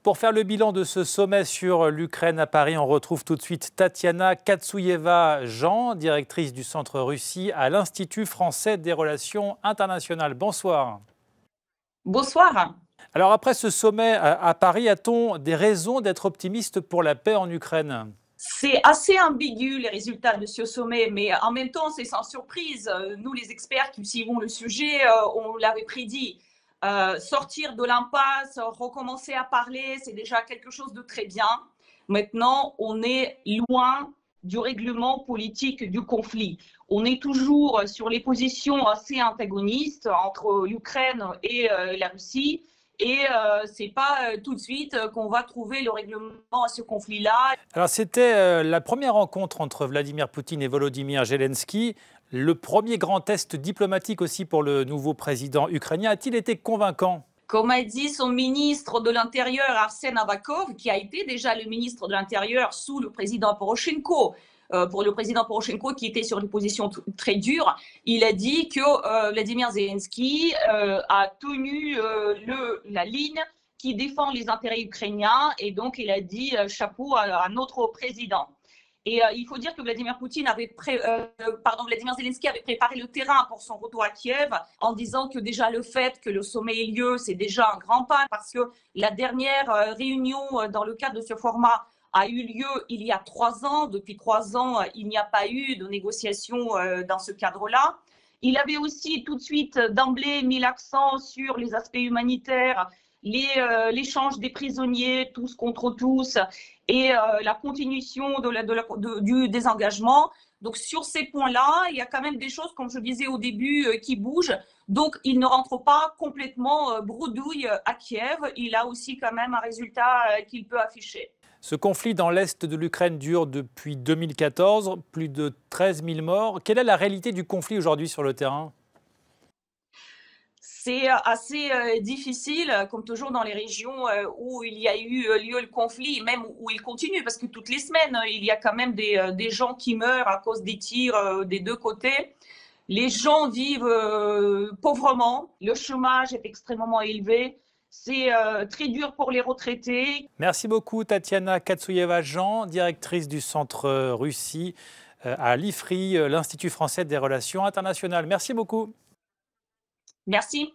Pour faire le bilan de ce sommet sur l'Ukraine à Paris, on retrouve tout de suite Tatiana Katsouieva-Jean, directrice du Centre Russie à l'Institut français des relations internationales. Bonsoir. Bonsoir. Alors après ce sommet à Paris, a-t-on des raisons d'être optimiste pour la paix en Ukraine ? C'est assez ambigu les résultats de ce sommet, mais en même temps, c'est sans surprise. Nous, les experts qui suivons le sujet, on l'avait prédit. Sortir de l'impasse, recommencer à parler, c'est déjà quelque chose de très bien. Maintenant, on est loin du règlement politique du conflit. On est toujours sur les positions assez antagonistes entre l'Ukraine et la Russie. Et ce n'est pas tout de suite qu'on va trouver le règlement à ce conflit-là. Alors c'était la première rencontre entre Vladimir Poutine et Volodymyr Zelensky, le premier grand test diplomatique aussi pour le nouveau président ukrainien. A-t-il été convaincant ? Comme a dit son ministre de l'Intérieur, Arsène Avakov, qui a été déjà le ministre de l'Intérieur sous le président Poroshenko, pour le président Poroshenko qui était sur une position très dure, il a dit que Vladimir Zelensky a tenu la ligne qui défend les intérêts ukrainiens et donc il a dit chapeau à notre président. Et il faut dire que Vladimir Zelensky avait préparé le terrain pour son retour à Kiev en disant que déjà le fait que le sommet ait lieu, c'est déjà un grand pas parce que la dernière réunion dans le cadre de ce format a eu lieu il y a 3 ans. Depuis 3 ans, il n'y a pas eu de négociation dans ce cadre-là. Il avait aussi tout de suite d'emblée mis l'accent sur les aspects humanitaires, l'échange des prisonniers, tous contre tous, et la continuation du désengagement. Donc sur ces points-là, il y a quand même des choses, comme je disais au début, qui bougent. Donc il ne rentre pas complètement bredouille à Kiev. Il a aussi quand même un résultat qu'il peut afficher. Ce conflit dans l'est de l'Ukraine dure depuis 2014, plus de 13 000 morts. Quelle est la réalité du conflit aujourd'hui sur le terrain ? C'est assez difficile, comme toujours dans les régions où il y a eu lieu le conflit, même où il continue, parce que toutes les semaines, il y a quand même des gens qui meurent à cause des tirs des deux côtés. Les gens vivent pauvrement, le chômage est extrêmement élevé, c'est très dur pour les retraités. Merci beaucoup Tatiana Katsouieva-Jean, directrice du Centre Russie à l'IFRI, l'Institut français des relations internationales. Merci beaucoup. Merci.